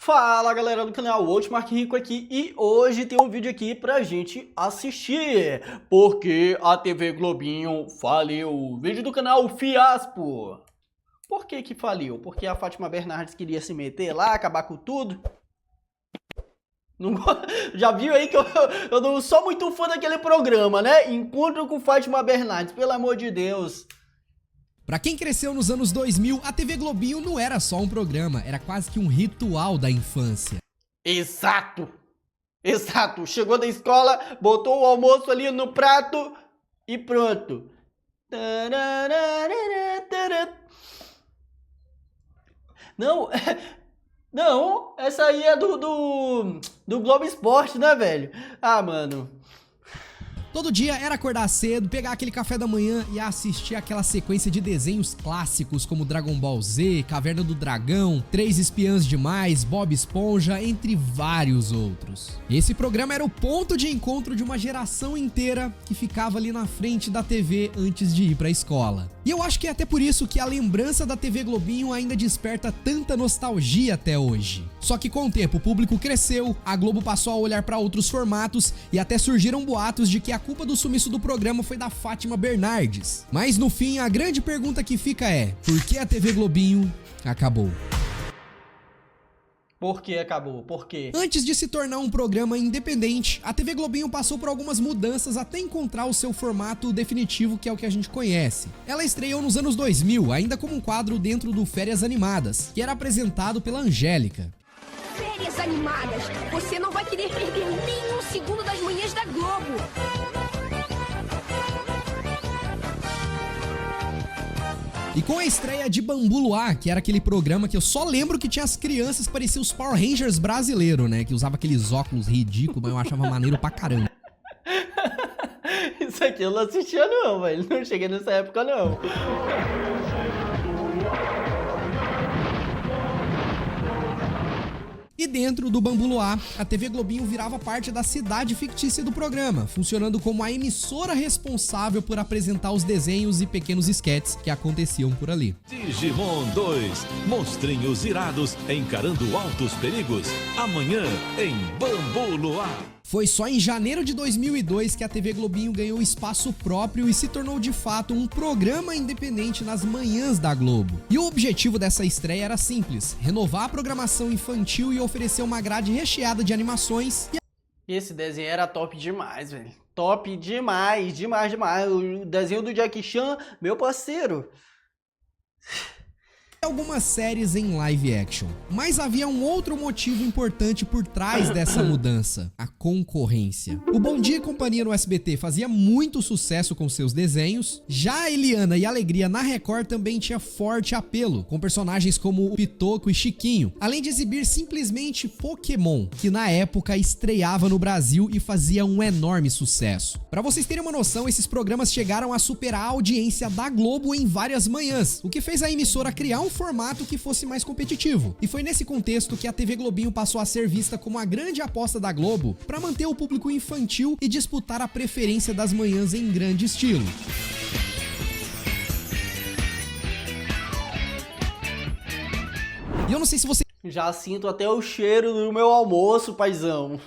Fala galera do canal, Mark Rico aqui e hoje tem um vídeo aqui pra gente assistir, porque a TV Globinho faliu. Vídeo do canal Fiaspo. Por que faliu? Porque a Fátima Bernardes queria se meter lá, acabar com tudo? Não, já viu aí que eu não sou muito fã daquele programa, né? Encontro com Fátima Bernardes, pelo amor de Deus. Pra quem cresceu nos anos 2000, a TV Globinho não era só um programa, era quase que um ritual da infância. Exato! Exato! Chegou da escola, botou o almoço ali no prato e pronto. Não, não, essa aí é do Globo Esporte, né, velho? Ah, mano. Todo dia era acordar cedo, pegar aquele café da manhã e assistir aquela sequência de desenhos clássicos como Dragon Ball Z, Caverna do Dragão, Três Espiãs Demais, Bob Esponja, entre vários outros. Esse programa era o ponto de encontro de uma geração inteira que ficava ali na frente da TV antes de ir pra escola. E eu acho que é até por isso que a lembrança da TV Globinho ainda desperta tanta nostalgia até hoje. Só que com o tempo o público cresceu, a Globo passou a olhar para outros formatos e até surgiram boatos de que a culpa do sumiço do programa foi da Fátima Bernardes. Mas no fim, a grande pergunta que fica é: por que a TV Globinho acabou? Por que acabou? Por quê? Antes de se tornar um programa independente, a TV Globinho passou por algumas mudanças até encontrar o seu formato definitivo, que é o que a gente conhece. Ela estreou nos anos 2000, ainda como um quadro dentro do Férias Animadas, que era apresentado pela Angélica. Férias Animadas, você não vai querer perder nem um segundo das manhãs da Globo. E com a estreia de Bambu Luar, que era aquele programa que eu só lembro que tinha as crianças que pareciam os Power Rangers brasileiros, né? Que usava aqueles óculos ridículos, mas eu achava maneiro pra caramba. Isso aqui eu não assistia não, velho. Não cheguei nessa época não. E dentro do Bambu Luar, a TV Globinho virava parte da cidade fictícia do programa, funcionando como a emissora responsável por apresentar os desenhos e pequenos esquetes que aconteciam por ali. Digimon 2, monstrinhos irados encarando altos perigos, amanhã em Bambu Luar. Foi só em janeiro de 2002 que a TV Globinho ganhou espaço próprio e se tornou de fato um programa independente nas manhãs da Globo. E o objetivo dessa estreia era simples: renovar a programação infantil e oferecer uma grade recheada de animações. Esse desenho era top demais, velho. Top demais, demais. O desenho do Jackie Chan, meu parceiro. Algumas séries em live action. Mas havia um outro motivo importante por trás dessa mudança: a concorrência. O Bom Dia e Companhia no SBT fazia muito sucesso com seus desenhos, já a Eliana e Alegria na Record também tinha forte apelo, com personagens como o Pitoco e Chiquinho, além de exibir simplesmente Pokémon, que na época estreava no Brasil e fazia um enorme sucesso. Pra vocês terem uma noção, esses programas chegaram a superar a audiência da Globo em várias manhãs, o que fez a emissora criar um formato que fosse mais competitivo. E foi nesse contexto que a TV Globinho passou a ser vista como a grande aposta da Globo para manter o público infantil e disputar a preferência das manhãs em grande estilo. E eu não sei se você... Já sinto até o cheiro do meu almoço, paizão.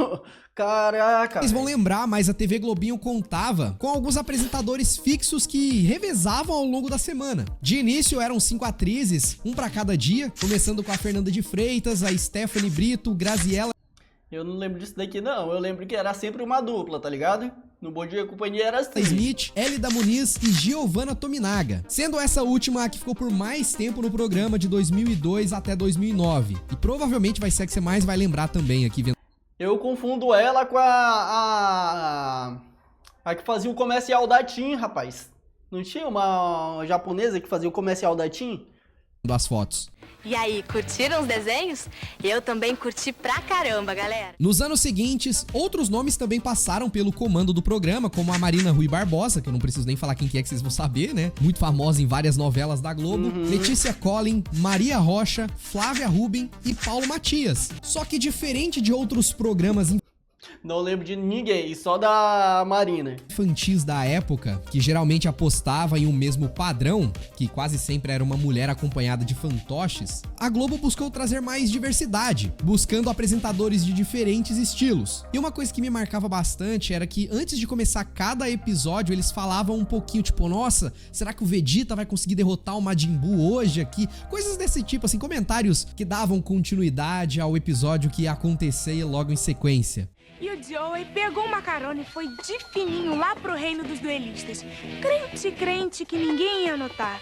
Caraca. Vocês vão lembrar, mas a TV Globinho contava com alguns apresentadores fixos que revezavam ao longo da semana. De início eram 5 atrizes, um pra cada dia, começando com a Fernanda de Freitas, a Stephanie Brito, Graziella... Eu não lembro disso daqui não, eu lembro que era sempre uma dupla, tá ligado? No Bom Dia e Companhia era assim. Smith, Hélida Muniz e Giovanna Tominaga, sendo essa última a que ficou por mais tempo no programa, de 2002 até 2009. E provavelmente vai ser a que você mais vai lembrar também aqui vendo. Eu confundo ela com a que fazia o comercial da TIM, rapaz. Não tinha uma japonesa que fazia o comercial da TIM? As fotos. E aí, curtiram os desenhos? Eu também curti pra caramba, galera. Nos anos seguintes, outros nomes também passaram pelo comando do programa, como a Marina Rui Barbosa, que eu não preciso nem falar quem que é, que vocês vão saber, né? Muito famosa em várias novelas da Globo. Letícia Collin, Maria Rocha, Flávia Rubin e Paulo Matias. Só que diferente de outros programas... Não lembro de ninguém, só da Marina. Infantis da época, que geralmente apostava em um mesmo padrão, que quase sempre era uma mulher acompanhada de fantoches, a Globo buscou trazer mais diversidade, buscando apresentadores de diferentes estilos. E uma coisa que me marcava bastante era que antes de começar cada episódio, eles falavam um pouquinho, tipo, nossa, será que o Vegeta vai conseguir derrotar o Majin Buu hoje aqui? Coisas desse tipo, assim, comentários que davam continuidade ao episódio que ia acontecer logo em sequência. E o Joey pegou uma carona e foi de fininho lá pro reino dos duelistas. Crente que ninguém ia notar.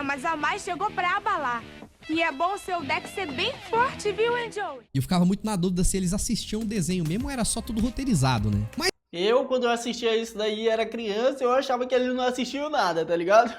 Mas a Mai chegou pra abalar. E é bom seu deck ser bem forte, viu, hein, Joey? E eu ficava muito na dúvida se eles assistiam o desenho mesmo ou era só tudo roteirizado, né? Mas Quando eu assistia isso daí, era criança, eu achava que eles não assistiam nada, tá ligado?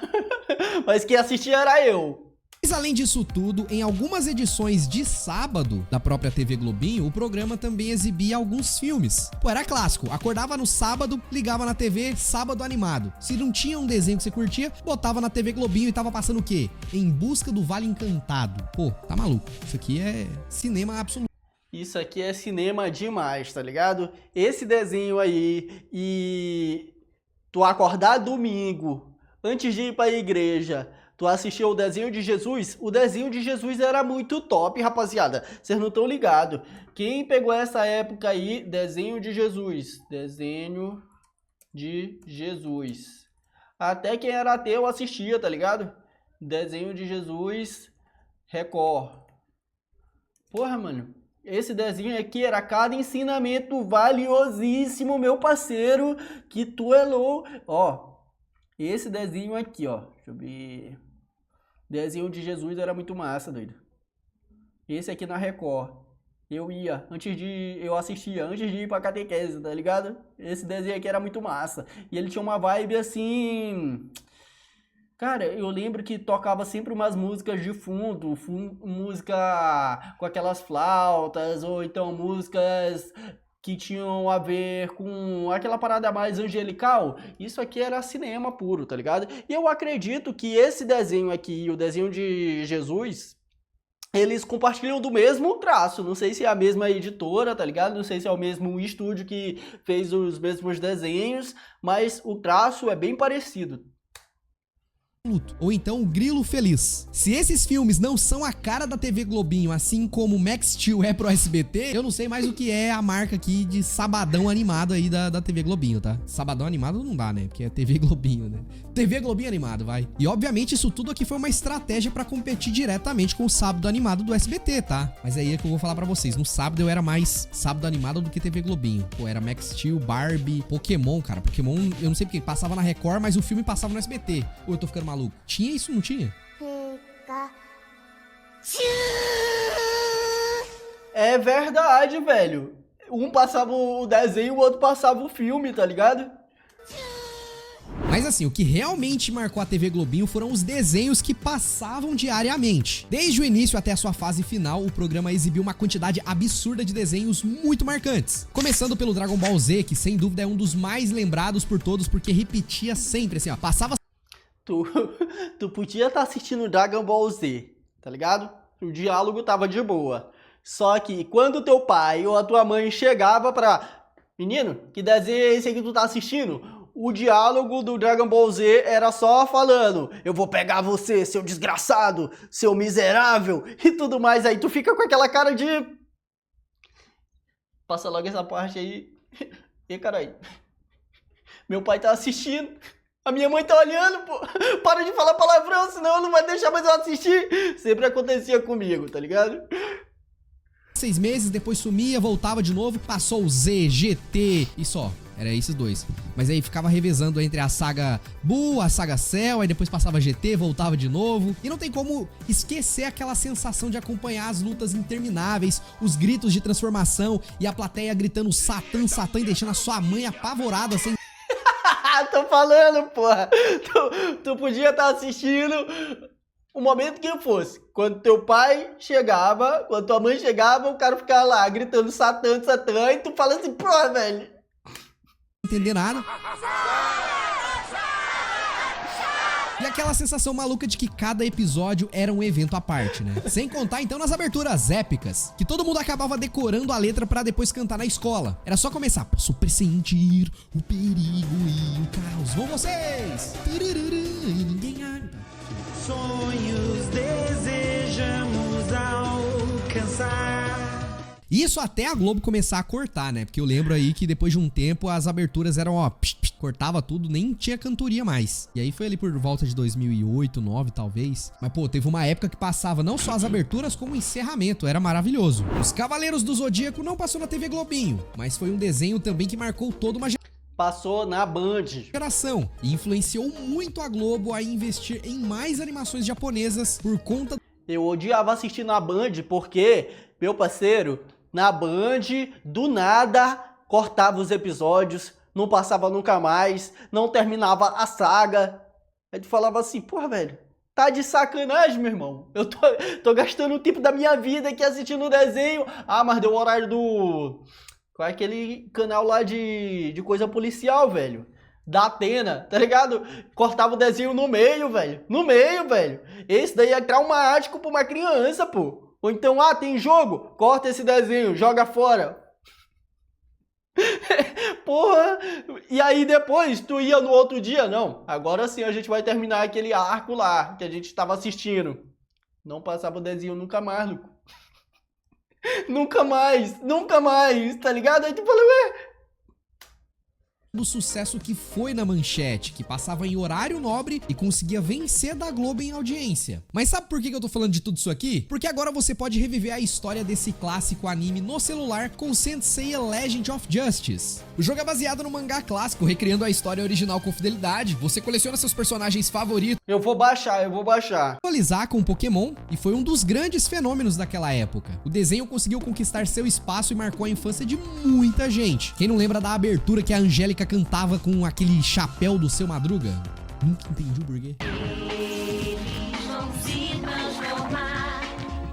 Mas quem assistia era eu. Mas além disso tudo, em algumas edições de sábado da própria TV Globinho, o programa também exibia alguns filmes. Pô, era clássico, acordava no sábado, ligava na TV, sábado animado. Se não tinha um desenho que você curtia, botava na TV Globinho e tava passando o quê? Em Busca do Vale Encantado. Pô, tá maluco, isso aqui é cinema absoluto. Isso aqui é cinema demais, tá ligado? Esse desenho aí e tu acordar domingo, antes de ir pra igreja, tu assistiu o desenho de Jesus? O desenho de Jesus era muito top, rapaziada. Vocês não estão ligados. Quem pegou essa época aí, desenho de Jesus. Desenho de Jesus. Até quem era ateu assistia, tá ligado? Desenho de Jesus, Record. Porra, mano. Esse desenho aqui era cada ensinamento valiosíssimo, meu parceiro. Que tu é louco. Ó, esse desenho aqui, ó. Deixa eu ver. Desenho de Jesus era muito massa, doido. Esse aqui na Record. Eu assistia antes de ir pra catequese, tá ligado? Esse desenho aqui era muito massa. E ele tinha uma vibe assim... Cara, eu lembro que tocava sempre umas músicas de fundo, música com aquelas flautas, ou então músicas que tinham a ver com aquela parada mais angelical. Isso aqui era cinema puro, tá ligado? E eu acredito que esse desenho aqui, o desenho de Jesus, eles compartilham do mesmo traço. Não sei se é a mesma editora, tá ligado? Não sei se é o mesmo estúdio que fez os mesmos desenhos, mas o traço é bem parecido. Ou então o Grilo Feliz. Se esses filmes não são a cara da TV Globinho, assim como Max Steel é pro SBT, eu não sei mais o que é a marca aqui de sabadão animado aí da TV Globinho, tá? Sabadão animado não dá, né? Porque é TV Globinho, né? TV Globinho animado, vai. E obviamente isso tudo aqui foi uma estratégia pra competir diretamente com o sábado animado do SBT, tá? Mas aí é que eu vou falar pra vocês. No sábado eu era mais sábado animado do que TV Globinho. Pô, era Max Steel, Barbie, Pokémon, cara. Pokémon, eu não sei porque passava na Record, mas o filme passava no SBT. Ou eu tô ficando maluco? Tinha isso, não tinha? É verdade, velho. Um passava o desenho, o outro passava o filme, tá ligado? Mas assim, o que realmente marcou a TV Globinho foram os desenhos que passavam diariamente. Desde o início até a sua fase final, o programa exibiu uma quantidade absurda de desenhos muito marcantes. Começando pelo Dragon Ball Z, que sem dúvida é um dos mais lembrados por todos, porque repetia sempre, assim, ó, passava... Tu podia estar assistindo Dragon Ball Z, tá ligado? O diálogo tava de boa. Só que quando teu pai ou a tua mãe chegava pra... Menino, que desenho é esse aqui que tu tá assistindo? O diálogo do Dragon Ball Z era só falando: eu vou pegar você, seu desgraçado, seu miserável, e tudo mais. Aí tu fica com aquela cara de... Passa logo essa parte aí. E caralho, meu pai tá assistindo. A minha mãe tá olhando, pô. Para de falar palavrão, senão não vai deixar mais eu assistir. Sempre acontecia comigo, tá ligado? 6 meses, depois sumia, voltava de novo, passou o Z, GT e só. Era esses dois. Mas aí ficava revezando entre a saga Buu, a saga Cell, aí depois passava GT, voltava de novo. E não tem como esquecer aquela sensação de acompanhar as lutas intermináveis, os gritos de transformação e a plateia gritando Satã, Satã e deixando a sua mãe apavorada sem... Tô falando, porra. Tu podia estar assistindo o momento que fosse. Quando teu pai chegava, quando tua mãe chegava, o cara ficava lá gritando Satã, Satã, e tu fala assim, pô, velho. Entender nada. E aquela sensação maluca de que cada episódio era um evento à parte, né? Sem contar então nas aberturas épicas, que todo mundo acabava decorando a letra pra depois cantar na escola. Era só começar, posso pressentir o perigo e o caos. Vão vocês! E ninguém Sonhos desejamos alcançar. Isso até a Globo começar a cortar, né? Porque eu lembro aí que depois de um tempo as aberturas eram, ó, cortava tudo, nem tinha cantoria mais. E aí foi ali por volta de 2008, 2009 talvez. Mas pô, teve uma época que passava não só as aberturas como o encerramento, era maravilhoso. Os Cavaleiros do Zodíaco não passou na TV Globinho, mas foi um desenho também que marcou toda uma Passou na Band. geração e influenciou muito a Globo a investir em mais animações japonesas por conta... Eu odiava assistir na Band porque, meu parceiro, na Band, do nada, cortava os episódios, não passava nunca mais, não terminava a saga. Aí tu falava assim, porra, velho, tá de sacanagem, meu irmão. Eu tô gastando o tempo da minha vida aqui assistindo o desenho. Ah, mas deu o horário do... Qual é aquele canal lá de coisa policial, velho? Da Atena, tá ligado? Cortava o desenho no meio, velho. No meio, velho. Esse daí é traumático pra uma criança, pô. Ou então, ah, tem jogo? Corta esse desenho, joga fora. Porra. E aí depois, tu ia no outro dia? Não, agora sim a gente vai terminar aquele arco lá que a gente tava assistindo. Não passava o desenho nunca mais, Luco. Nunca mais, tá ligado? Aí tu fala, ué... do sucesso que foi na Manchete, que passava em horário nobre e conseguia vencer da Globo em audiência. Mas sabe por que eu tô falando de tudo isso aqui? Porque agora você pode reviver a história desse clássico anime no celular com Saint Seiya Legend of Justice. O jogo é baseado no mangá clássico, recriando a história original com fidelidade. Você coleciona seus personagens favoritos, Eu vou baixar. atualizar com Pokémon, e foi um dos grandes fenômenos daquela época. O desenho conseguiu conquistar seu espaço e marcou a infância de muita gente. Quem não lembra da abertura que a Angélica cantava com aquele chapéu do Seu Madruga? Nunca entendi o porquê. Eles vão se transformar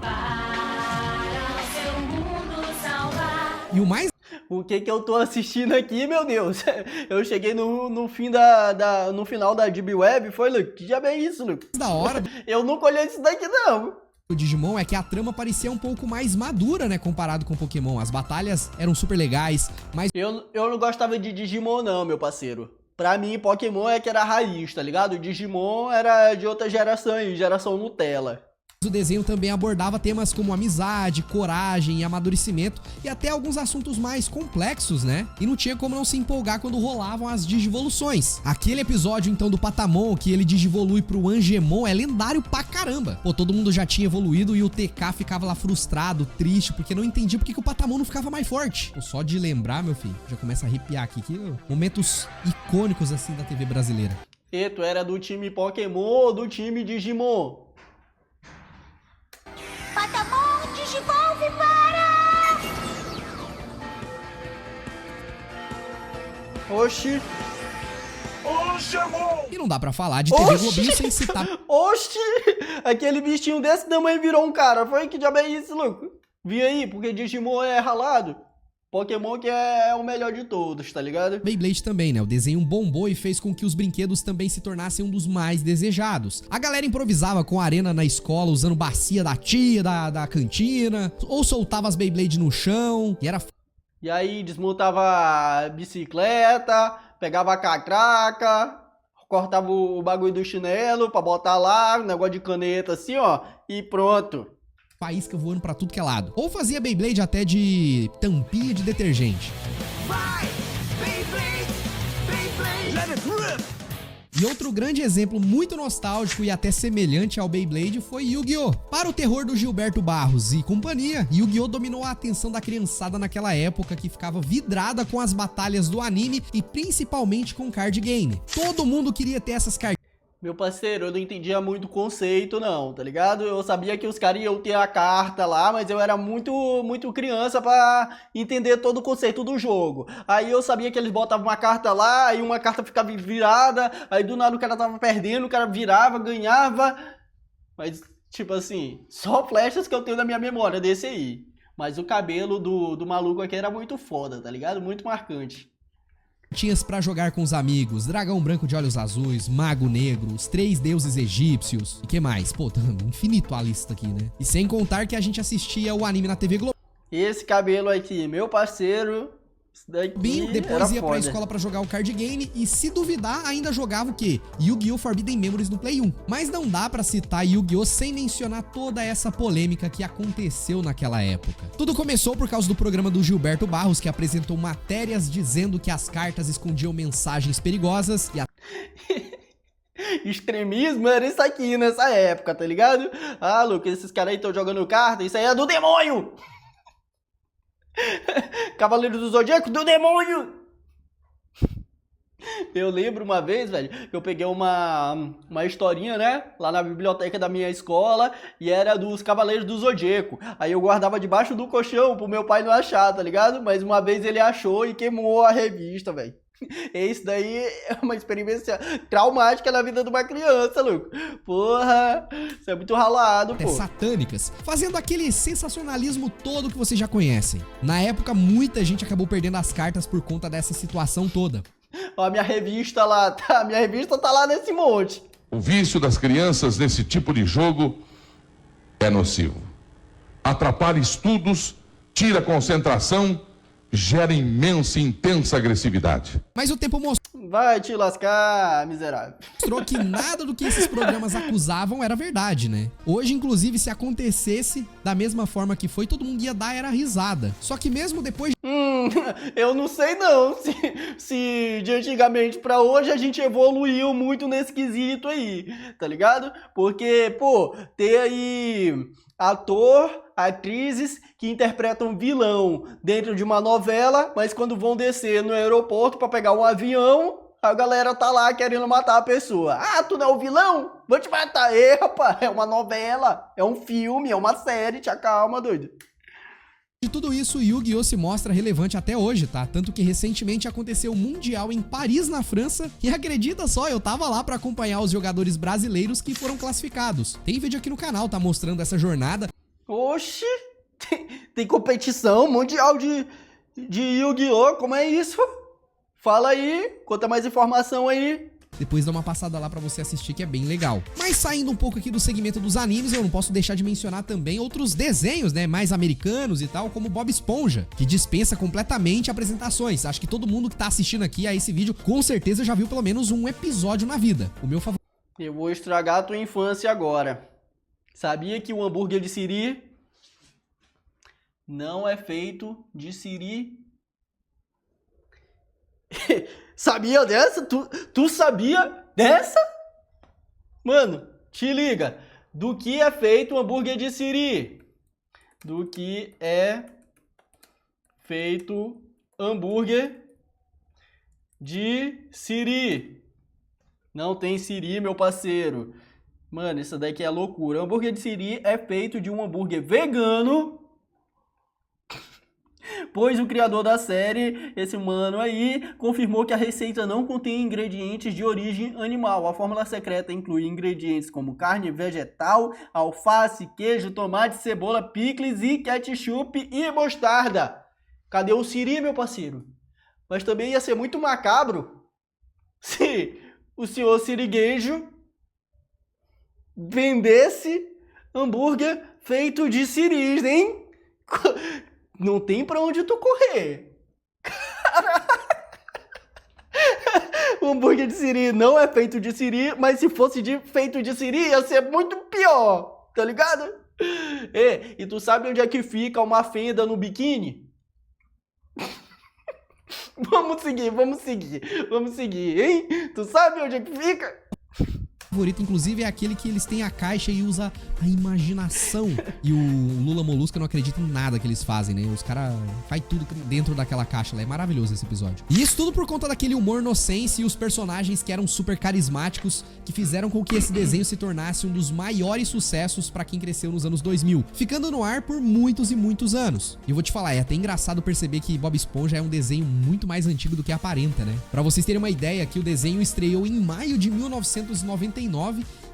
para o seu mundo salvar. E o mais O que eu tô assistindo aqui, meu Deus? Eu cheguei no final da Deep Web, foi, Luke? Que diabo é isso, Luke? da hora Eu nunca olhei isso daqui, não. do Digimon é que a trama parecia um pouco mais madura, né, comparado com Pokémon. As batalhas eram super legais, mas Eu não gostava de Digimon, não, meu parceiro. Pra mim, Pokémon é que era a raiz, tá ligado? Digimon era de outra geração aí, geração Nutella. o desenho também abordava temas como amizade, coragem e amadurecimento, e até alguns assuntos mais complexos, né? E não tinha como não se empolgar quando rolavam as digivoluções. Aquele episódio, então, do Patamon, que ele digivolui pro Angemon, é lendário pra caramba. Pô, todo mundo já tinha evoluído e o TK ficava lá frustrado, triste, porque não entendia por que o Patamon não ficava mais forte. Pô, só de lembrar, meu filho, já começa a arrepiar aqui, que momentos icônicos, assim, da TV brasileira. E tu era do time Pokémon ou do time Digimon? Patamon, digivolve para! Oxi. E não dá pra falar de TV Oxi! Globinho sem citar Oxi! Aquele bichinho desse tamanho virou um cara. Foi que diabo é isso, louco? Vi aí, porque Digimon é ralado. Pokémon que é o melhor de todos, tá ligado? Beyblade também, né? O desenho bombou e fez com que os brinquedos também se tornassem um dos mais desejados. A galera improvisava com a arena na escola, usando bacia da tia, da cantina, ou soltava as Beyblade no chão, e era E aí desmontava a bicicleta, pegava a catraca, cortava o bagulho do chinelo pra botar lá, um negócio de caneta assim, ó, e pronto. faísca voando pra tudo que é lado. Ou fazia Beyblade até de tampinha de detergente. E outro grande exemplo muito nostálgico e até semelhante ao Beyblade foi Yu-Gi-Oh! Para o terror do Gilberto Barros e companhia, Yu-Gi-Oh! Dominou a atenção da criançada naquela época, que ficava vidrada com as batalhas do anime e principalmente com card game. Todo mundo queria ter essas cartas. Meu parceiro, eu não entendia muito o conceito não, tá ligado? Eu sabia que os caras iam ter a carta lá, mas eu era muito criança pra entender todo o conceito do jogo. Aí eu sabia que eles botavam uma carta lá, aí uma carta ficava virada, aí do nada o cara tava perdendo, o cara virava, ganhava. Mas, tipo assim, só flechas que eu tenho na minha memória desse aí. Mas o cabelo do maluco aqui era muito foda, tá ligado? Muito marcante. Tinhas pra jogar com os amigos, dragão branco de olhos azuis, mago negro, os 3 deuses egípcios. E que mais? Pô, tá infinito a lista aqui, né? E sem contar que a gente assistia o anime na TV Globo. Esse cabelo aqui, meu parceiro, isso daqui Depois ia foda. pra escola pra jogar o card game e, se duvidar, ainda jogava o quê? Yu-Gi-Oh! Forbidden Memories no Play 1. Mas não dá pra citar Yu-Gi-Oh! Sem mencionar toda essa polêmica que aconteceu naquela época. Tudo começou por causa do programa do Gilberto Barros, que apresentou matérias dizendo que as cartas escondiam mensagens perigosas e Extremismo era isso aqui nessa época, tá ligado? Ah, Lucas, esses caras aí estão jogando carta, isso aí é do demônio! Cavaleiro do Zodíaco do demônio! Eu lembro uma vez, velho, que eu peguei uma historinha, né, lá na biblioteca da minha escola, e era dos Cavaleiros do Zodíaco. Aí eu guardava debaixo do colchão pro meu pai não achar, tá ligado? Mas uma vez ele achou e queimou a revista, velho. Isso daí é uma experiência traumática na vida de uma criança, louco. Porra, isso é muito ralado, pô. satânicas, fazendo aquele sensacionalismo todo que vocês já conhecem. Na época, muita gente acabou perdendo as cartas por conta dessa situação toda. Ó, a minha revista lá, tá? Minha revista tá lá nesse monte. O vício das crianças nesse tipo de jogo é nocivo. Atrapalha estudos, tira concentração, gera imensa e intensa agressividade. Mas o tempo mostrou Vai te lascar, miserável. que nada do que esses programas acusavam era verdade, né? Hoje, inclusive, se acontecesse da mesma forma que foi, todo mundo ia dar era risada. Só que mesmo depois Eu não sei não se de antigamente pra hoje a gente evoluiu muito nesse quesito aí, tá ligado? Porque, pô, ter aí ator, atrizes que interpretam vilão dentro de uma novela, mas quando vão descer no aeroporto pra pegar um avião, a galera tá lá querendo matar a pessoa. Ah, tu não é o vilão? Vou te matar. Ei, rapaz, é uma novela, é um filme, é uma série, te acalma, doido. de tudo isso, o Yu-Gi-Oh! Se mostra relevante até hoje, tá? Tanto que recentemente aconteceu o Mundial em Paris, na França, e acredita só, eu tava lá pra acompanhar os jogadores brasileiros que foram classificados. Tem vídeo aqui no canal, tá mostrando essa jornada. Oxi, tem competição mundial de Yu-Gi-Oh! Como é isso? Fala aí, conta mais informação aí. Depois dá uma passada lá pra você assistir, que é bem legal. Mas saindo um pouco aqui do segmento dos animes, eu não posso deixar de mencionar também outros desenhos, né, mais americanos e tal, como Bob Esponja, que dispensa completamente apresentações. Acho que todo mundo que tá assistindo aqui a esse vídeo, com certeza já viu pelo menos um episódio na vida. O meu favorito... Eu vou estragar a tua infância agora. Sabia que o hambúrguer de siri não é feito de siri? Sabia dessa? Tu sabia dessa? Mano, te liga. Do que é feito o hambúrguer de siri? Do que é feito hambúrguer de siri? Não tem siri, meu parceiro. Mano, isso daqui é loucura. O hambúrguer de siri é feito de um hambúrguer vegano, pois o criador da série, esse mano aí, confirmou que a receita não contém ingredientes de origem animal. A fórmula secreta inclui ingredientes como carne vegetal, alface, queijo, tomate, cebola, picles e ketchup e mostarda. Cadê o siri, meu parceiro? Mas também ia ser muito macabro se o senhor siriguejo vendesse hambúrguer feito de siris, hein? Não tem pra onde tu correr. O hambúrguer de siri não é feito de siri, mas se fosse feito de siri ia ser muito pior, tá ligado? E tu sabe onde é que fica uma fenda no biquíni? Vamos seguir, hein? Tu sabe onde é que fica? favorito, inclusive, é aquele que eles têm a caixa e usa a imaginação. E o Lula Molusco não acredita em nada que eles fazem, né? Os caras fazem tudo dentro daquela caixa lá. É maravilhoso esse episódio. E isso tudo por conta daquele humor nonsense e os personagens que eram super carismáticos, que fizeram com que esse desenho se tornasse um dos maiores sucessos pra quem cresceu nos anos 2000, ficando no ar por muitos e muitos anos. E eu vou te falar, é até engraçado perceber que Bob Esponja é um desenho muito mais antigo do que aparenta, né? Pra vocês terem uma ideia, que o desenho estreou em maio de 1999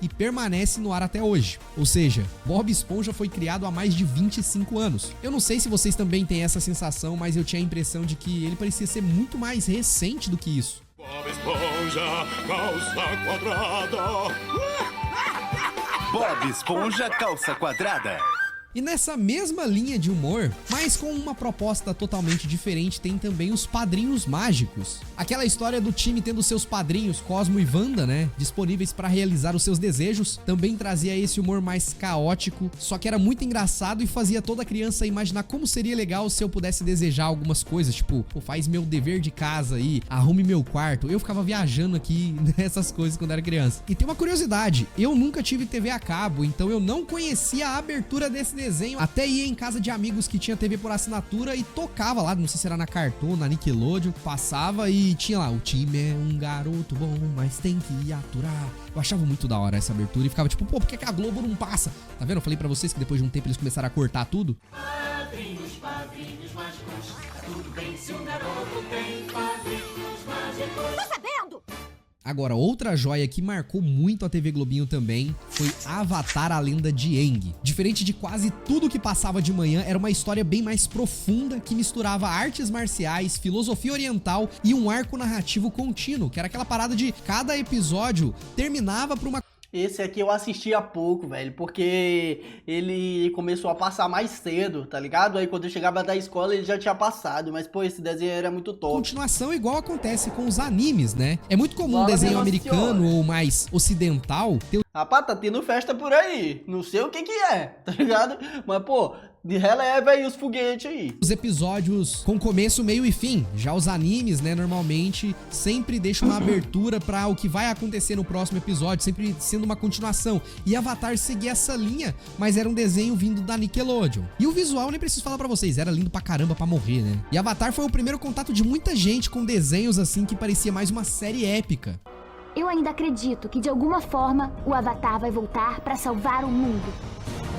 e permanece no ar até hoje. Ou seja, Bob Esponja foi criado há mais de 25 anos. Eu não sei se vocês também têm essa sensação, mas eu tinha a impressão de que ele parecia ser muito mais recente do que isso. Bob Esponja, calça quadrada. Bob Esponja, calça quadrada. E nessa mesma linha de humor, mas com uma proposta totalmente diferente, tem também os Padrinhos Mágicos. Aquela história do time tendo seus padrinhos, Cosmo e Wanda, né, disponíveis para realizar os seus desejos, também trazia esse humor mais caótico, só que era muito engraçado e fazia toda criança imaginar como seria legal se eu pudesse desejar algumas coisas, tipo, pô, faz meu dever de casa aí, arrume meu quarto. Eu ficava viajando aqui nessas coisas quando era criança. E tem uma curiosidade, eu nunca tive TV a cabo, então eu não conhecia a abertura desse desenho, até ia em casa de amigos que tinha TV por assinatura e tocava lá, não sei se era na Cartoon, na Nickelodeon, passava e tinha lá, o time é um garoto bom, mas tem que aturar. Eu achava muito da hora essa abertura e ficava tipo, pô, por que a Globo não passa? Tá vendo? Eu falei pra vocês que depois de um tempo eles começaram a cortar tudo. Padrinhos, padrinhos mágicos, tudo bem se um garoto tem padrinhos mágicos. Tô sabendo! Agora, outra joia que marcou muito a TV Globinho também foi Avatar: A Lenda de Aang. Diferente de quase tudo que passava de manhã, era uma história bem mais profunda que misturava artes marciais, filosofia oriental e um arco narrativo contínuo, que era aquela parada de cada episódio terminava pra uma... Esse aqui eu assisti há pouco, velho, porque ele começou a passar mais cedo, tá ligado? Aí quando eu chegava da escola ele já tinha passado, mas pô, esse desenho era muito top. Continuação igual acontece com os animes, né? É muito comum um desenho americano ou mais ocidental ter... Rapaz, tá tendo festa por aí, não sei o que que é, tá ligado? Mas pô, releva aí os foguetes aí. Os episódios com começo, meio e fim. Já os animes, né, normalmente sempre deixam uma abertura pra o que vai acontecer no próximo episódio, sempre sendo uma continuação. E Avatar seguia essa linha, mas era um desenho vindo da Nickelodeon. E o visual, nem preciso falar pra vocês, era lindo pra caramba pra morrer, né? E Avatar foi o primeiro contato de muita gente com desenhos assim que parecia mais uma série épica. Eu ainda acredito que de alguma forma o Avatar vai voltar pra salvar o mundo.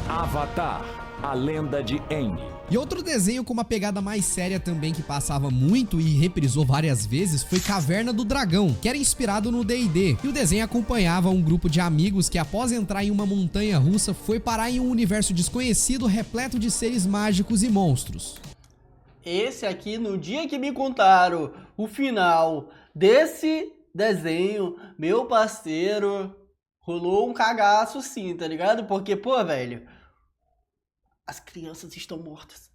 Avatar: A Lenda de Aang. E outro desenho com uma pegada mais séria também que passava muito e reprisou várias vezes foi Caverna do Dragão, que era inspirado no D&D. E o desenho acompanhava um grupo de amigos que após entrar em uma montanha russa foi parar em um universo desconhecido repleto de seres mágicos e monstros. Esse aqui, no dia que me contaram o final desse desenho, meu parceiro, rolou um cagaço sim, tá ligado? Porque, pô, velho, as crianças estão mortas.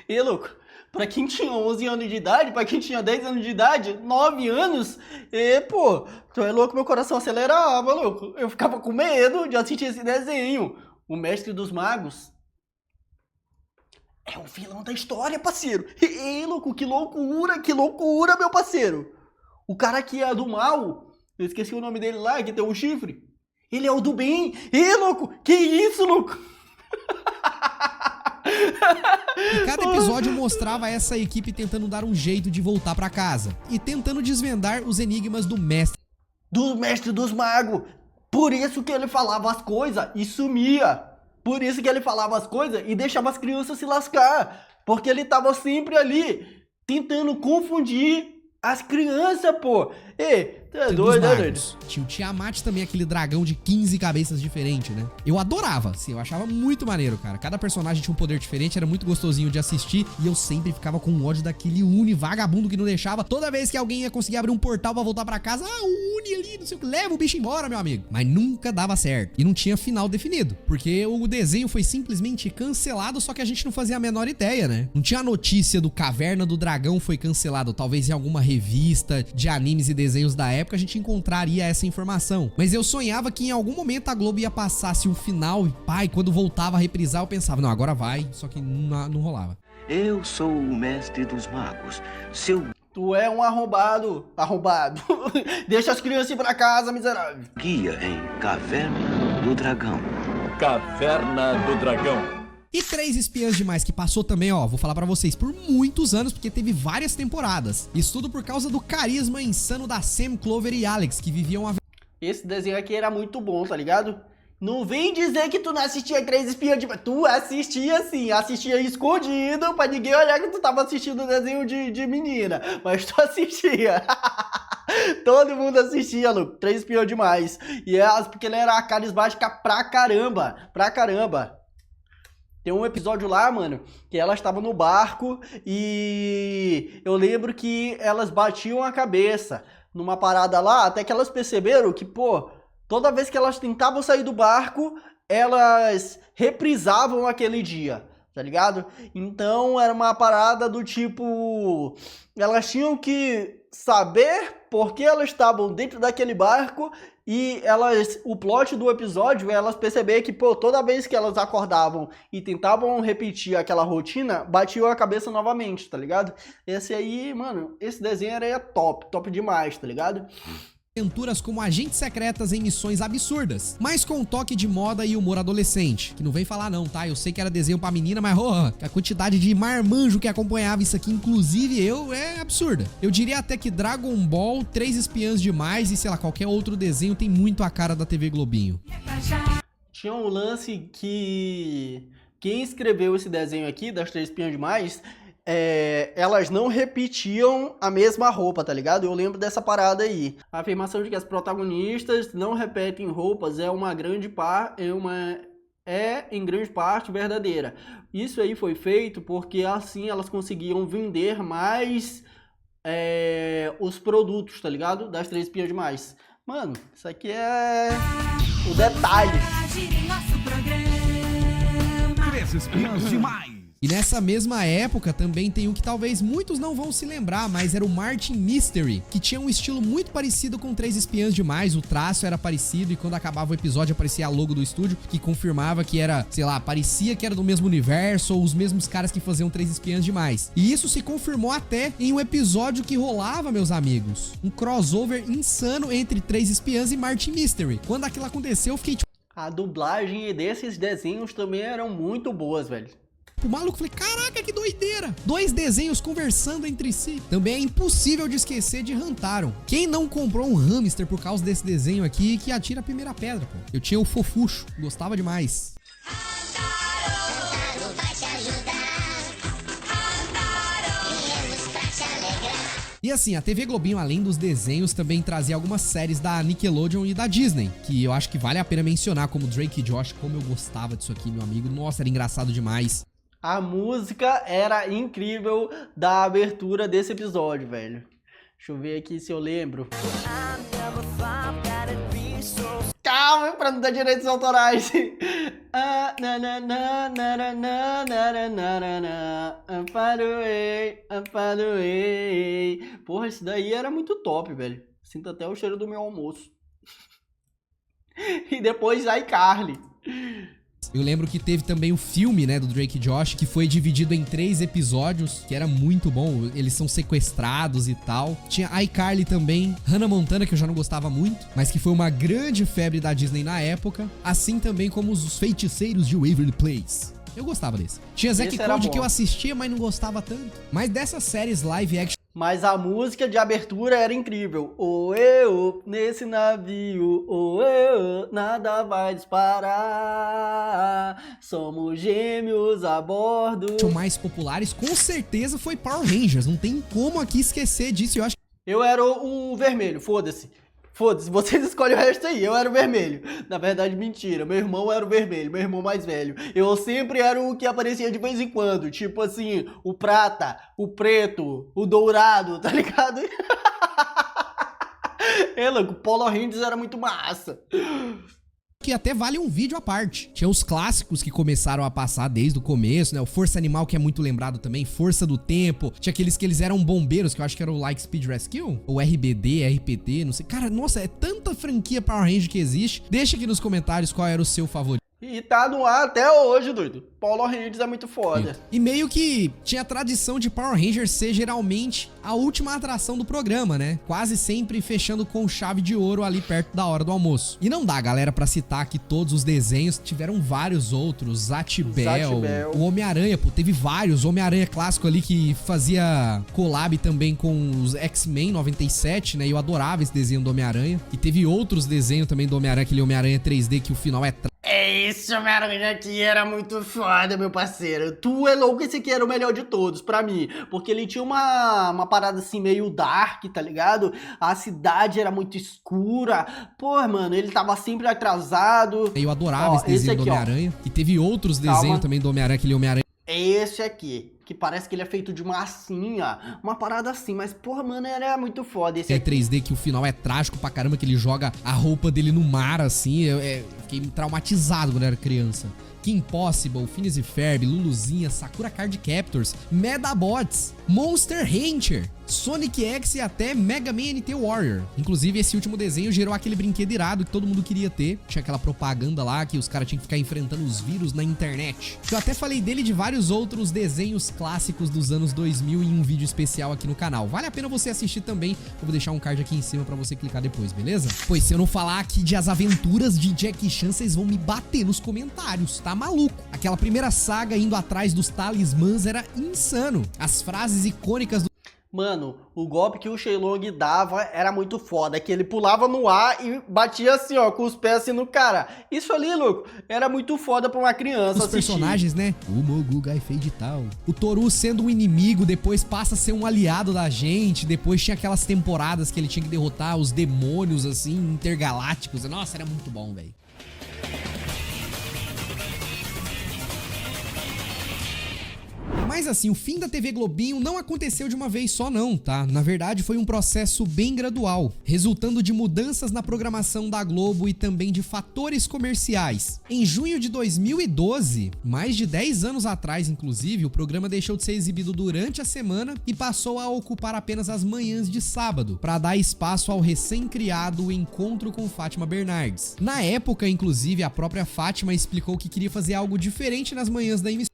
E, louco, pra quem tinha 11 anos de idade, pra quem tinha 10 anos de idade, 9 anos, e, pô, tu é louco, meu coração acelerava, louco. Eu ficava com medo de assistir esse desenho. O Mestre dos Magos é o vilão da história, parceiro. Ei, louco, que loucura, meu parceiro. O cara que é do mal, eu esqueci o nome dele lá, que tem um chifre. Ele é o do bem. Ei, louco, que isso, louco? E cada episódio mostrava essa equipe tentando dar um jeito de voltar pra casa e tentando desvendar os enigmas do mestre. Do Mestre dos Magos. Por isso que ele falava as coisas e sumia. Por isso que ele falava as coisas e deixava as crianças se lascar. Porque ele tava sempre ali, tentando confundir as crianças, pô. Ei, é doido, é doido. Tinha o Tiamat também, aquele dragão de 15 cabeças diferentes, né? Eu adorava, assim, eu achava muito maneiro, cara. Cada personagem tinha um poder diferente, era muito gostosinho de assistir. E eu sempre ficava com ódio daquele Uni vagabundo que não deixava. Toda vez que alguém ia conseguir abrir um portal pra voltar pra casa, o Uni ali, não sei o que, leva o bicho embora, meu amigo. Mas nunca dava certo. E não tinha final definido. Porque o desenho foi simplesmente cancelado, só que a gente não fazia a menor ideia, né? Não tinha a notícia do Caverna do Dragão foi cancelado. Talvez em alguma revista de animes e desenhos da época a gente encontraria essa informação. Mas eu sonhava que em algum momento a Globo ia passar-se um final e, pai, quando voltava a reprisar eu pensava, não, agora vai, só que não rolava. Eu sou o Mestre dos Magos. Tu é um arrombado. Deixa as crianças ir pra casa, miserável. Guia em Caverna do Dragão. Caverna do Dragão. E Três Espiãs Demais, que passou também, ó, vou falar pra vocês, por muitos anos, porque teve várias temporadas. Isso tudo por causa do carisma insano da Sam, Clover e Alex, que viviam a... Esse desenho aqui era muito bom, tá ligado? Não vem dizer que tu não assistia Três Espiãs Demais. Tu assistia sim, assistia escondido, pra ninguém olhar que tu tava assistindo desenho de menina. Mas tu assistia. Todo mundo assistia, louco. 3 Espiões Demais. E é porque ele era carismática pra caramba. Pra caramba. Tem um episódio lá, mano, que elas estavam no barco e eu lembro que elas batiam a cabeça numa parada lá, até que elas perceberam que, pô, toda vez que elas tentavam sair do barco, elas reprisavam aquele dia, tá ligado? Então era uma parada do tipo, elas tinham que saber por que elas estavam dentro daquele barco e o plot do episódio é elas perceberem que, pô, toda vez que elas acordavam e tentavam repetir aquela rotina, batiam a cabeça novamente, tá ligado? Esse aí, mano, esse desenho era top demais, tá ligado? Aventuras como agentes secretas em missões absurdas, mas com um toque de moda e humor adolescente. Que não vem falar não, tá? Eu sei que era desenho pra menina, mas a quantidade de marmanjo que acompanhava isso aqui, inclusive eu, é absurda. Eu diria até que Dragon Ball, 3 Espiãs Demais e sei lá, qualquer outro desenho tem muito a cara da TV Globinho. Tinha um lance que quem escreveu esse desenho aqui, das 3 Espiãs Demais, elas não repetiam a mesma roupa, tá ligado? Eu lembro dessa parada aí. A afirmação de que as protagonistas não repetem roupas é em grande parte verdadeira. Isso aí foi feito porque assim elas conseguiam vender mais os produtos, tá ligado? Das 3 Espiãs Demais. Mano, isso aqui é o detalhe. 3 Espiãs Demais. E nessa mesma época também tem um que talvez muitos não vão se lembrar, mas era o Martin Mystery, que tinha um estilo muito parecido com 3 Espiãs Demais, o traço era parecido e quando acabava o episódio aparecia a logo do estúdio, que confirmava que era, sei lá, parecia que era do mesmo universo ou os mesmos caras que faziam 3 Espiãs Demais. E isso se confirmou até em um episódio que rolava, meus amigos, um crossover insano entre 3 Espiãs e Martin Mystery. Quando aquilo aconteceu, eu fiquei tipo... A dublagem desses desenhos também eram muito boas, velho. O maluco, falei, caraca, que doideira. 2 desenhos conversando entre si. Também é impossível de esquecer de Hantaro. Quem não comprou um hamster por causa desse desenho aqui, que atira a primeira pedra, pô. Eu tinha o Fofuxo, gostava demais. Hantaro vai te ajudar. Hantaro, viemos pra te alegrar. E assim, a TV Globinho, além dos desenhos, também trazia algumas séries da Nickelodeon e da Disney, que eu acho que vale a pena mencionar, como Drake e Josh, como eu gostava disso aqui, meu amigo. Nossa, era engraçado demais. A música era incrível da abertura desse episódio, velho. Deixa eu ver aqui se eu lembro. Calma, pra não dar direitos autorais. Porra, isso daí era muito top, velho. Sinto até o cheiro do meu almoço. E depois iCarly. Eu lembro que teve também o filme, né, do Drake e Josh, que foi dividido em 3 episódios, que era muito bom. Eles são sequestrados e tal. Tinha iCarly também, Hannah Montana, que eu já não gostava muito, mas que foi uma grande febre da Disney na época. Assim também como os Feiticeiros de Waverly Place. Eu gostava desse. Tinha Zack Code que eu assistia, mas não gostava tanto. Mas dessas séries live action... Mas a música de abertura era incrível. Oh, eu, nesse navio, oh, eu, nada vai disparar. Somos gêmeos a bordo. Os mais populares, com certeza, foi Power Rangers. Não tem como aqui esquecer disso. Eu era o vermelho, foda-se. Foda-se, vocês escolhem o resto aí. Eu era o vermelho. Na verdade, mentira. Meu irmão era o vermelho, meu irmão mais velho. Eu sempre era o que aparecia de vez em quando. Tipo assim, o prata, o preto, o dourado, tá ligado? Louco, Power Rangers era muito massa. Que até vale um vídeo à parte. Tinha os clássicos que começaram a passar desde o começo, né? O Força Animal, que é muito lembrado também. Força do Tempo. Tinha aqueles que eles eram bombeiros, que eu acho que era o Like Speed Rescue. Ou RBD, RPT, não sei. Cara, nossa, é tanta franquia Power Ranger que existe. Deixa aqui nos comentários qual era o seu favorito. E tá no ar até hoje, doido. Power Rangers é muito foda. E meio que tinha a tradição de Power Rangers ser geralmente a última atração do programa, né? Quase sempre fechando com chave de ouro ali perto da hora do almoço. E não dá, galera, pra citar aqui todos os desenhos. Tiveram vários outros. Zatibel, o Homem-Aranha, pô, teve vários. O Homem-Aranha clássico ali que fazia collab também com os X-Men 97, né? E eu adorava esse desenho do Homem-Aranha. E teve outros desenhos também do Homem-Aranha, aquele Homem-Aranha 3D que o final é Esse Homem-Aranha aqui era muito foda, meu parceiro. Tu é louco, esse aqui era o melhor de todos, pra mim. Porque ele tinha uma parada assim meio dark, tá ligado? A cidade era muito escura. Pô, mano, ele tava sempre atrasado. Eu adorava esse desenho do Homem-Aranha. E teve outros desenhos também do Homem-Aranha, aquele Homem-Aranha. Esse aqui, que parece que ele é feito de massinha, uma parada assim, mas porra, mano, era muito foda esse aqui. 3D, que o final é trágico pra caramba, que ele joga a roupa dele no mar, assim, eu fiquei traumatizado quando eu era criança. Kim Possible, Phineas e Ferb, Luluzinha, Sakura Card Captors, Medabots, Monster Rancher, Sonic X e até Mega Man NT Warrior. Inclusive, esse último desenho gerou aquele brinquedo irado que todo mundo queria ter. Tinha aquela propaganda lá que os caras tinham que ficar enfrentando os vírus na internet. Eu até falei dele e de vários outros desenhos clássicos dos anos 2000 em um vídeo especial aqui no canal. Vale a pena você assistir também. Eu vou deixar um card aqui em cima pra você clicar depois, beleza? Pois se eu não falar aqui de As Aventuras de Jackie Chan, vocês vão me bater nos comentários, tá maluco? Aquela primeira saga indo atrás dos talismãs era insano. As frases icônicas do... Mano, o golpe que o Shenlong dava era muito foda, que ele pulava no ar e batia assim, ó, com os pés assim no cara. Isso ali, louco, era muito foda pra uma criança Os assistir. Personagens, né? O Mogugai Fade tal. O Toru sendo um inimigo, depois passa a ser um aliado da gente, depois tinha aquelas temporadas que ele tinha que derrotar os demônios, assim, intergalácticos. Nossa, era muito bom, velho. Mas assim, o fim da TV Globinho não aconteceu de uma vez só não, tá? Na verdade, foi um processo bem gradual, resultando de mudanças na programação da Globo e também de fatores comerciais. Em junho de 2012, mais de 10 anos atrás, inclusive, o programa deixou de ser exibido durante a semana e passou a ocupar apenas as manhãs de sábado, para dar espaço ao recém-criado Encontro com Fátima Bernardes. Na época, inclusive, a própria Fátima explicou que queria fazer algo diferente nas manhãs da emissora.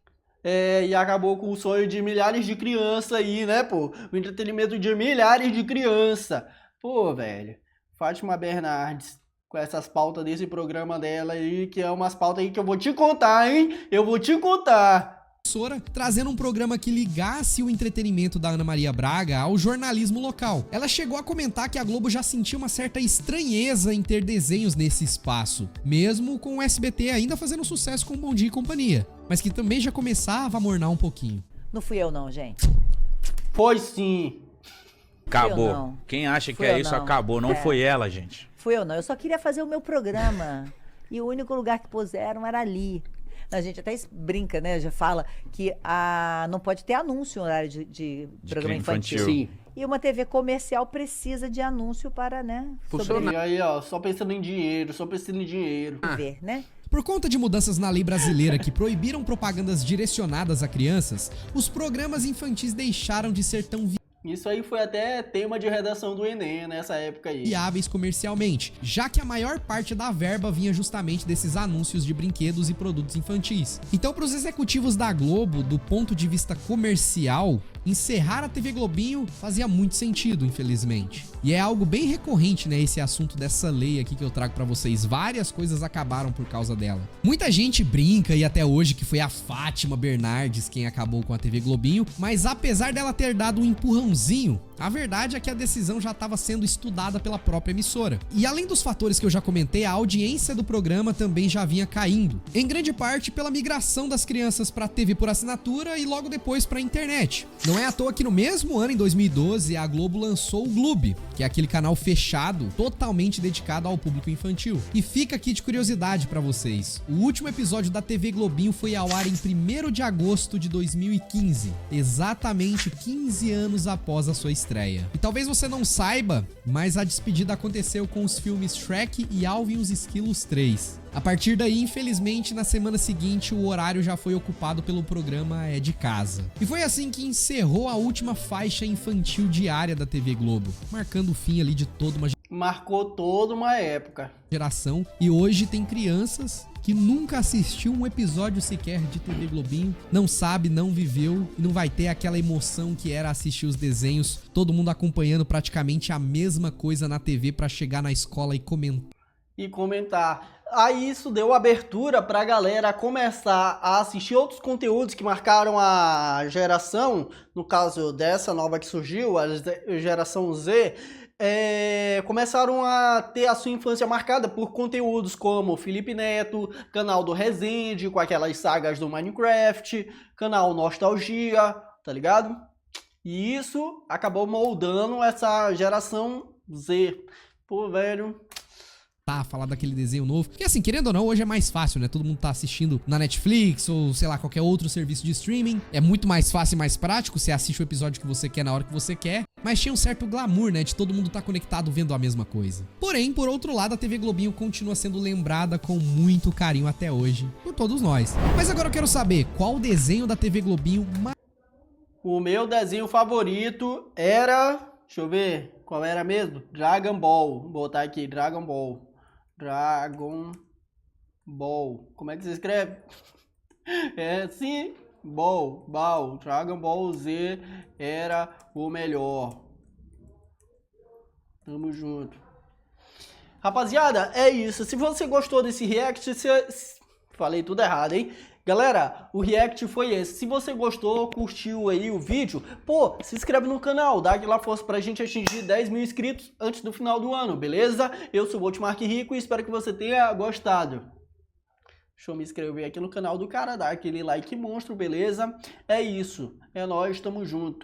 E acabou com o sonho de milhares de crianças aí, né, pô? O entretenimento de milhares de crianças. Pô, velho, Fátima Bernardes, com essas pautas desse programa dela aí, que é umas pautas aí que eu vou te contar, hein? Eu vou te contar. Trazendo um programa que ligasse o entretenimento da Ana Maria Braga ao jornalismo local. Ela chegou a comentar que a Globo já sentia uma certa estranheza em ter desenhos nesse espaço, mesmo com o SBT ainda fazendo sucesso com Bom Dia e Companhia, mas que também já começava a mornar um pouquinho. Não fui eu não, gente. Foi sim. Acabou. Não. Quem acha que Fui é eu isso, não. acabou. Não foi ela, gente. Fui eu não. Eu só queria fazer o meu programa. E o único lugar que puseram era ali. A gente até brinca, né? Já fala que não pode ter anúncio em horário de programa infantil. Sim. E uma TV comercial precisa de anúncio para, né? E aí, ó, só pensando em dinheiro, só pensando em dinheiro. Ver, né? Por conta de mudanças na lei brasileira que proibiram propagandas direcionadas a crianças, os programas infantis deixaram de ser tão Isso aí foi até tema de redação do Enem nessa época aí. viáveis comercialmente, já que a maior parte da verba vinha justamente desses anúncios de brinquedos e produtos infantis. Então, para os executivos da Globo, do ponto de vista comercial, encerrar a TV Globinho fazia muito sentido, infelizmente. E é algo bem recorrente, né, esse assunto dessa lei aqui que eu trago pra vocês. Várias coisas acabaram por causa dela. Muita gente brinca, e até hoje, que foi a Fátima Bernardes quem acabou com a TV Globinho, mas apesar dela ter dado um empurrãozinho, a verdade é que a decisão já estava sendo estudada pela própria emissora. E além dos fatores que eu já comentei, a audiência do programa também já vinha caindo, em grande parte pela migração das crianças para TV por assinatura e logo depois para a internet. Não é à toa que no mesmo ano, em 2012, a Globo lançou o Gloob, que é aquele canal fechado, totalmente dedicado ao público infantil. E fica aqui de curiosidade para vocês, o último episódio da TV Globinho foi ao ar em 1º de agosto de 2015, exatamente 15 anos após a sua estreia. E talvez você não saiba, mas a despedida aconteceu com os filmes Shrek e Alvin e os Esquilos 3. A partir daí, infelizmente, na semana seguinte, o horário já foi ocupado pelo programa É de Casa. E foi assim que encerrou a última faixa infantil diária da TV Globo, marcando o fim ali de toda uma Marcou toda uma época. geração. E hoje tem crianças que nunca assistiu um episódio sequer de TV Globinho, não sabe, não viveu e não vai ter aquela emoção que era assistir os desenhos, todo mundo acompanhando praticamente a mesma coisa na TV pra chegar na escola e comentar. Aí isso deu abertura pra galera começar a assistir outros conteúdos que marcaram a geração, no caso dessa nova que surgiu, a geração Z, começaram a ter a sua infância marcada por conteúdos como Felipe Neto, canal do Resende, com aquelas sagas do Minecraft, canal Nostalgia, tá ligado? E isso acabou moldando essa geração Z. Pô, velho... falar daquele desenho novo. Porque assim, querendo ou não, hoje é mais fácil, né? Todo mundo tá assistindo na Netflix ou, sei lá, qualquer outro serviço de streaming. É muito mais fácil e mais prático. Você assiste o episódio que você quer na hora que você quer. Mas tinha um certo glamour, né? De todo mundo tá conectado vendo a mesma coisa. Porém, por outro lado, a TV Globinho continua sendo lembrada com muito carinho até hoje por todos nós. Mas agora eu quero saber, qual desenho da TV Globinho mais... O meu desenho favorito era... Deixa eu ver, qual era mesmo? Dragon Ball. Vou botar aqui, Dragon Ball. Dragon Ball. Como é que se escreve? Sim, Ball. Dragon Ball Z era o melhor. Tamo junto. Rapaziada, é isso. Se você gostou desse react, falei tudo errado, hein? Galera, o react foi esse. Se você gostou, curtiu aí o vídeo, pô, se inscreve no canal, dá aquela força pra gente atingir 10 mil inscritos antes do final do ano, beleza? Eu sou o Voltmark Rico e espero que você tenha gostado. Deixa eu me inscrever aqui no canal do cara, dar aquele like monstro, beleza? É isso, é nóis, tamo junto.